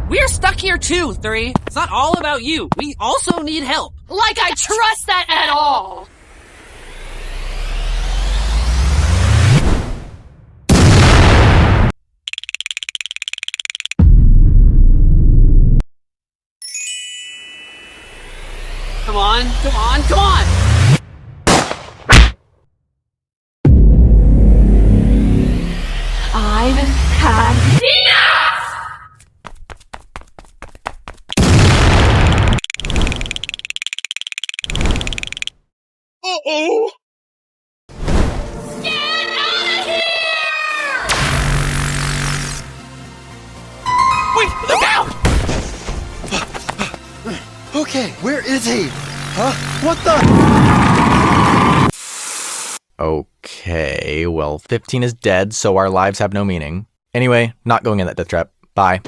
We're stuck here too, 3. It's not all about you. We also need help. Like I trust that at all! Come on, come on, come on! I've had enough! Uh-oh! Get out of here! Wait, look out! Okay, where is he? Huh? What the? Okay, well, 15 is dead, so our lives have no meaning. Anyway, not going in that death trap. Bye.